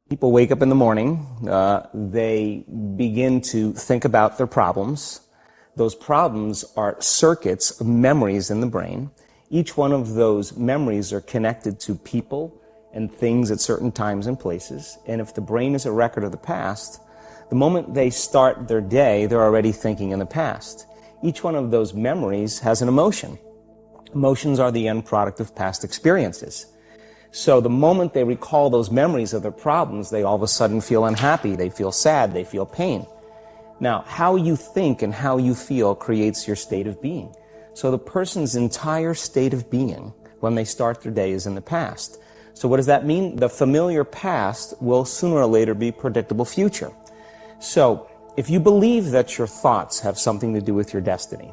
People wake up in the morning, they begin to think about their problems. Those problems are circuits of memories in the brain. Each one of those memories are connected to people and things at certain times and places. And if the brain is a record of the past, the moment they start their day, they're already thinking in the past. Each one of those memories has an emotion. Emotions are the end product of past experiences. So the moment they recall those memories of their problems, they all of a sudden feel unhappy, they feel sad, they feel pain. Now, how you think and how you feel creates your state of being. So the person's entire state of being when they start their day is in the past. So what does that mean? The familiar past will sooner or later be predictable future. So if you believe that your thoughts have something to do with your destiny,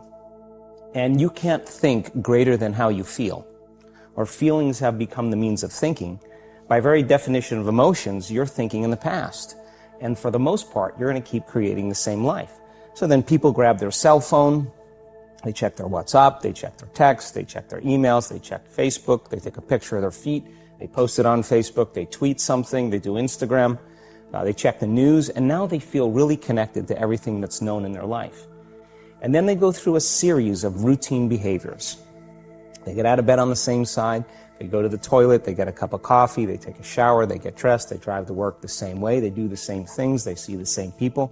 and you can't think greater than how you feel, or feelings have become the means of thinking, by very definition of emotions, you're thinking in the past. And for the most part, you're going to keep creating the same life. So then people grab their cell phone, they check their WhatsApp, they check their text, they check their emails, they check Facebook, they take a picture of their feet, they post it on Facebook, they tweet something, they do Instagram, they check the news, and now they feel really connected to everything that's known in their life. And then they go through a series of routine behaviors. They get out of bed on the same side, they go to the toilet, they get a cup of coffee, they take a shower, they get dressed, they drive to work the same way, they do the same things, they see the same people,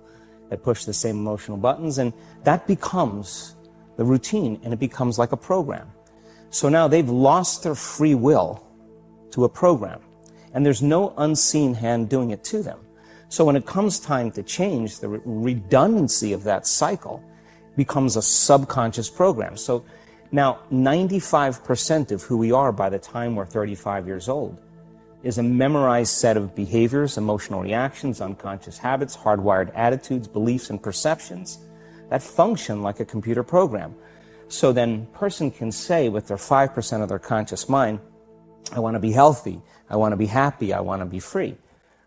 they push the same emotional buttons, and that becomes the routine, and it becomes like a program. So now they've lost their free will to a program, and there's no unseen hand doing it to them. So when it comes time to change, the redundancy of that cycle becomes a subconscious program. So now, 95% of who we are by the time we're 35 years old is a memorized set of behaviors, emotional reactions, unconscious habits, hardwired attitudes, beliefs, and perceptions that function like a computer program. So then a person can say with their 5% of their conscious mind, I want to be healthy, I want to be happy, I want to be free.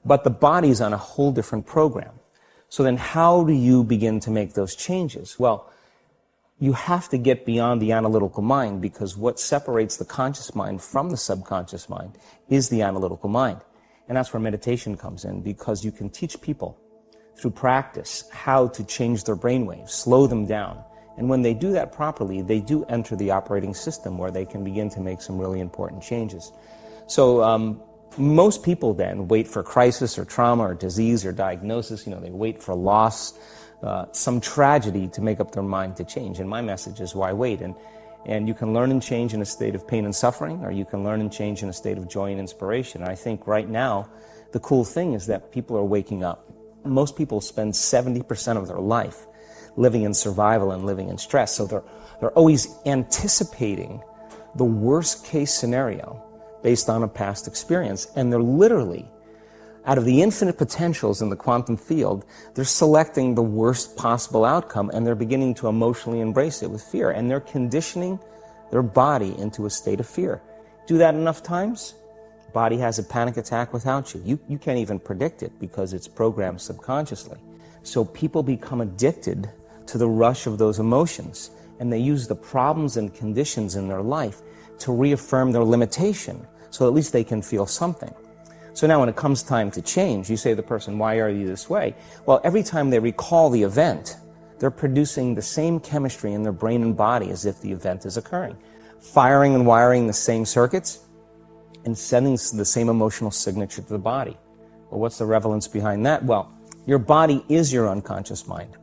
But the body's on a whole different program. So then how do you begin to make those changes? Well, you have to get beyond the analytical mind, because what separates the conscious mind from the subconscious mind is the analytical mind. And that's where meditation comes in, because you can teach people through practice how to change their brainwaves, slow them down. And when they do that properly, they do enter the operating system where they can begin to make some really important changes. So most people then wait for crisis or trauma or disease or diagnosis. They wait for loss, some tragedy to make up their mind to change. And my message is, why wait? And you can learn and change in a state of pain and suffering, or you can learn and change in a state of joy and inspiration. And I think right now, the cool thing is that people are waking up. Most people spend 70% of their life living in survival and living in stress. So they're always anticipating the worst case scenario based on a past experience. And they're literally, out of the infinite potentials in the quantum field, they're selecting the worst possible outcome, and they're beginning to emotionally embrace it with fear. And they're conditioning their body into a state of fear. Do that enough times, body has a panic attack without you. You can't even predict it because it's programmed subconsciously. So people become addicted to the rush of those emotions, and they use the problems and conditions in their life to reaffirm their limitation, so at least they can feel something. So now when it comes time to change, you say to the person, why are you this way? Well, every time they recall the event, they're producing the same chemistry in their brain and body as if the event is occurring, firing and wiring the same circuits and sending the same emotional signature to the body. Well, what's the relevance behind that? Well, your body is your unconscious mind.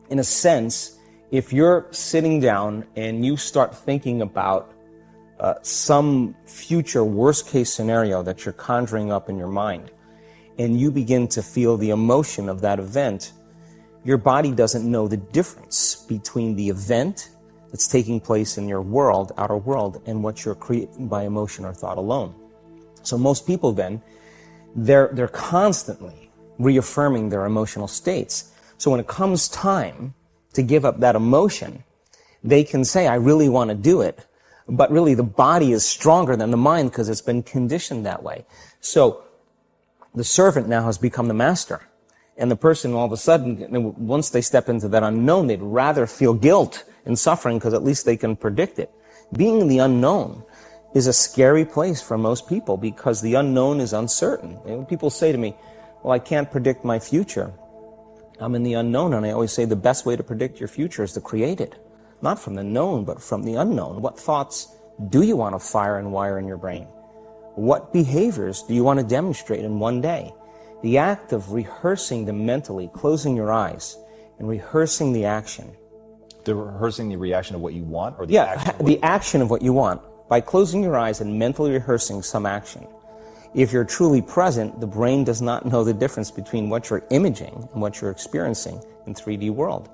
In a sense, if you're sitting down and you start thinking about some future worst-case scenario that you're conjuring up in your mind, and you begin to feel the emotion of that event, your body doesn't know the difference between the event that's taking place in your world, outer world, and what you're creating by emotion or thought alone. So most people then, they're constantly reaffirming their emotional states. So when it comes time to give up that emotion, they can say, I really want to do it. But really, the body is stronger than the mind because it's been conditioned that way. So the servant now has become the master. And the person, all of a sudden, once they step into that unknown, they'd rather feel guilt and suffering because at least they can predict it. Being in the unknown is a scary place for most people because the unknown is uncertain. And when people say to me, well, I can't predict my future, I'm in the unknown, and I always say the best way to predict your future is to create it. Not from the known, but from the unknown. What thoughts do you want to fire and wire in your brain? What behaviors do you want to demonstrate in one day? The act of rehearsing them mentally, closing your eyes, and rehearsing the action. Rehearsing the reaction of what you want? Or the action the action of what you want. By closing your eyes and mentally rehearsing some action. If you're truly present, the brain does not know the difference between what you're imaging and what you're experiencing in 3D world.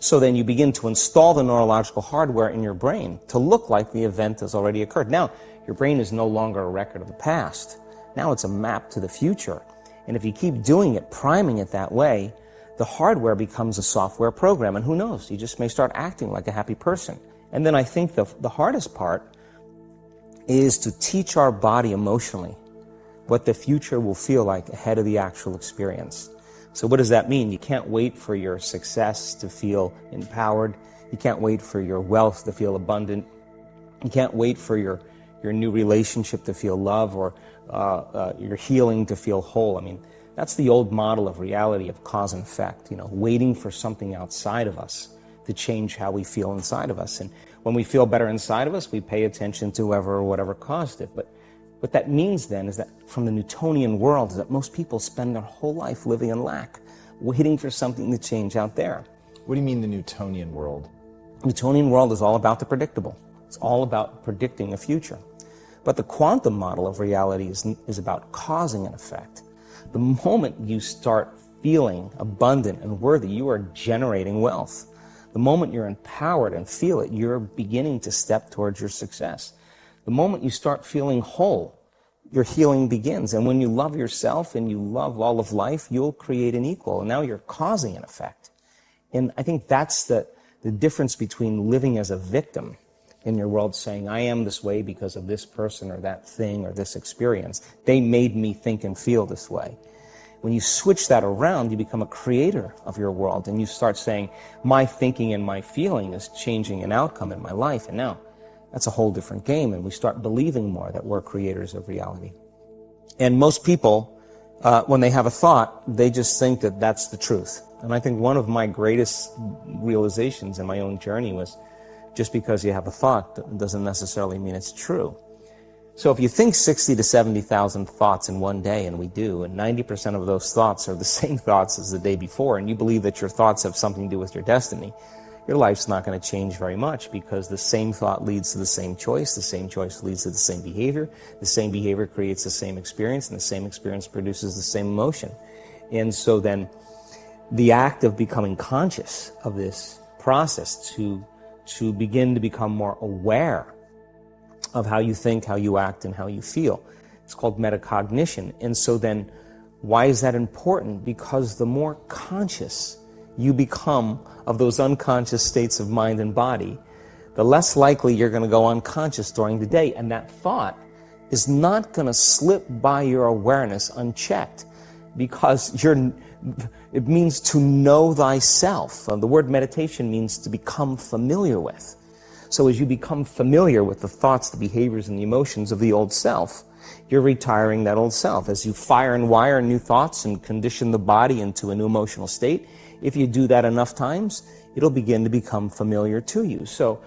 So then you begin to install the neurological hardware in your brain to look like the event has already occurred. Now, your brain is no longer a record of the past. Now it's a map to the future. And if you keep doing it, priming it that way, the hardware becomes a software program. And who knows, you just may start acting like a happy person. And then I think the hardest part is to teach our body emotionally what the future will feel like ahead of the actual experience. So what does that mean? You can't wait for your success to feel empowered. You can't wait for your wealth to feel abundant. You can't wait for your new relationship to feel love, or your healing to feel whole. I mean, that's the old model of reality, of cause and effect, waiting for something outside of us to change how we feel inside of us. And when we feel better inside of us, we pay attention to whoever or whatever caused it. But what that means then is that from the Newtonian world is that most people spend their whole life living in lack, waiting for something to change out there. What do you mean the Newtonian world? The Newtonian world is all about the predictable. It's all about predicting a future. But the quantum model of reality is about causing an effect. The moment you start feeling abundant and worthy, you are generating wealth. The moment you're empowered and feel it, you're beginning to step towards your success. The moment you start feeling whole, your healing begins. And when you love yourself and you love all of life, you'll create an equal. And now you're causing an effect. And I think that's the difference between living as a victim in your world, saying, I am this way because of this person or that thing or this experience. They made me think and feel this way. When you switch that around, you become a creator of your world, and you start saying, my thinking and my feeling is changing an outcome in my life. And now that's a whole different game, and we start believing more that we're creators of reality. And most people, when they have a thought, they just think that that's the truth. And I think one of my greatest realizations in my own journey was, just because you have a thought doesn't necessarily mean it's true. So if you think 60 to 70,000 thoughts in one day, and we do, and 90% of those thoughts are the same thoughts as the day before, and you believe that your thoughts have something to do with your destiny, your life's not going to change very much, because the same thought leads to the same choice leads to the same behavior creates the same experience, and the same experience produces the same emotion. And so then the act of becoming conscious of this process to begin to become more aware of how you think, how you act, and how you feel. It's called metacognition. And so then, why is that important? Because the more conscious you become of those unconscious states of mind and body, the less likely you're going to go unconscious during the day. And that thought is not going to slip by your awareness unchecked, because it means to know thyself. The word meditation means to become familiar with. So as you become familiar with the thoughts, the behaviors, and the emotions of the old self, you're retiring that old self. As you fire and wire new thoughts and condition the body into a new emotional state, if you do that enough times, it'll begin to become familiar to you. So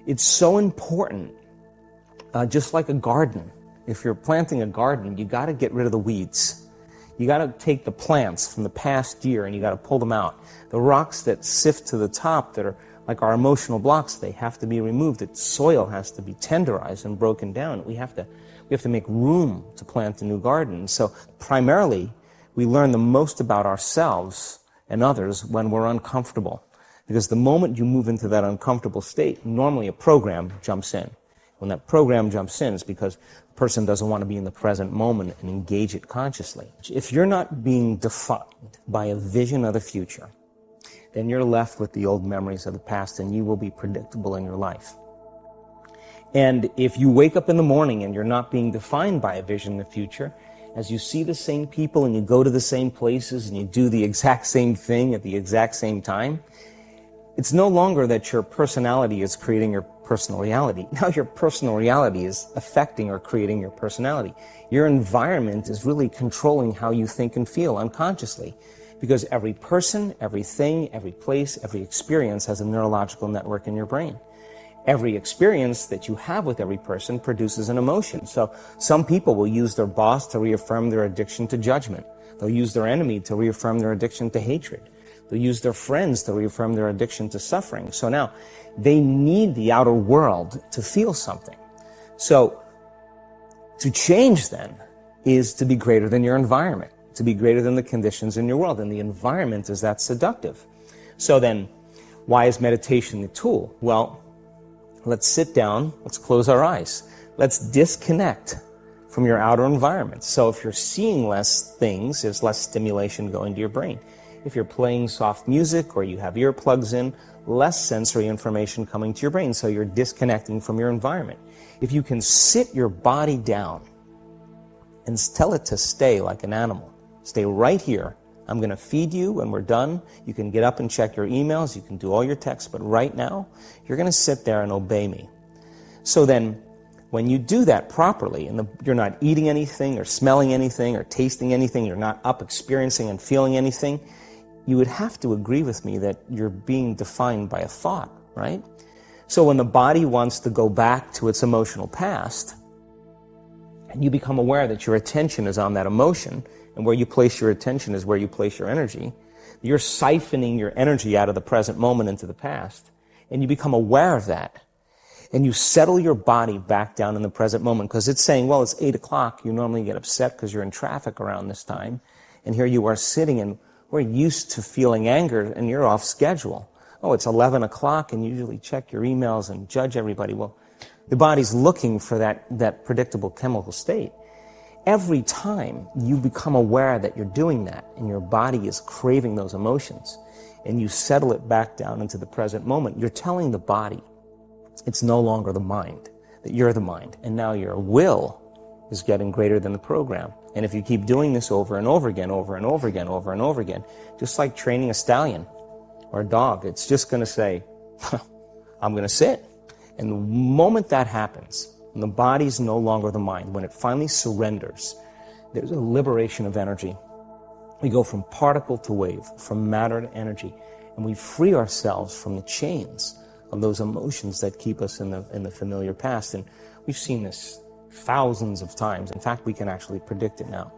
it's so important, just like a garden. If you're planting a garden, you got to get rid of the weeds. You got to take the plants from the past year and you got to pull them out. The rocks that sift to the top that are like our emotional blocks, they have to be removed. The soil has to be tenderized and broken down. We have to make room to plant a new garden. So primarily, we learn the most about ourselves and others when we're uncomfortable. Because the moment you move into that uncomfortable state, normally a program jumps in. When that program jumps in, it's because the person doesn't want to be in the present moment and engage it consciously. If you're not being defined by a vision of the future, then you're left with the old memories of the past, and you will be predictable in your life. And if you wake up in the morning and you're not being defined by a vision in the future, as you see the same people and you go to the same places and you do the exact same thing at the exact same time, it's no longer that your personality is creating your personal reality. Now your personal reality is affecting or creating your personality. Your environment is really controlling how you think and feel unconsciously, because every person, everything, every place, every experience has a neurological network in your brain. Every experience that you have with every person produces an emotion. So some people will use their boss to reaffirm their addiction to judgment. They'll use their enemy to reaffirm their addiction to hatred. They'll use their friends to reaffirm their addiction to suffering. So now they need the outer world to feel something. So to change then is to be greater than your environment, to be greater than the conditions in your world. And the environment is that seductive. So then why is meditation the tool? Well, let's sit down, let's close our eyes. Let's disconnect from your outer environment. So if you're seeing less things, there's less stimulation going to your brain. If you're playing soft music or you have earplugs in, less sensory information coming to your brain, so you're disconnecting from your environment. If you can sit your body down and tell it to stay like an animal, stay right here. I'm going to feed you when we're done. You can get up and check your emails. You can do all your texts. But right now, you're going to sit there and obey me. So then, when you do that properly, and you're not eating anything or smelling anything or tasting anything, you're not up experiencing and feeling anything, you would have to agree with me that you're being defined by a thought, right? So when the body wants to go back to its emotional past, and you become aware that your attention is on that emotion, and where you place your attention is where you place your energy. You're siphoning your energy out of the present moment into the past. And you become aware of that. And you settle your body back down in the present moment, because it's saying, well, it's 8 o'clock. You normally get upset because you're in traffic around this time. And here you are sitting, and we're used to feeling anger, and you're off schedule. Oh, it's 11 o'clock, and you usually check your emails and judge everybody. Well, the body's looking for that predictable chemical state. Every time you become aware that you're doing that and your body is craving those emotions and you settle it back down into the present moment, you're telling the body it's no longer the mind, that you're the mind. And now your will is getting greater than the program. And if you keep doing this over and over again, over and over again, over and over again, just like training a stallion or a dog, it's just going to say, I'm going to sit. And the moment that happens, and the body's no longer the mind, when it finally surrenders, there's a liberation of energy. We go from particle to wave, from matter to energy, and we free ourselves from the chains of those emotions that keep us in the familiar past. And we've seen this thousands of times. In fact, we can actually predict it now.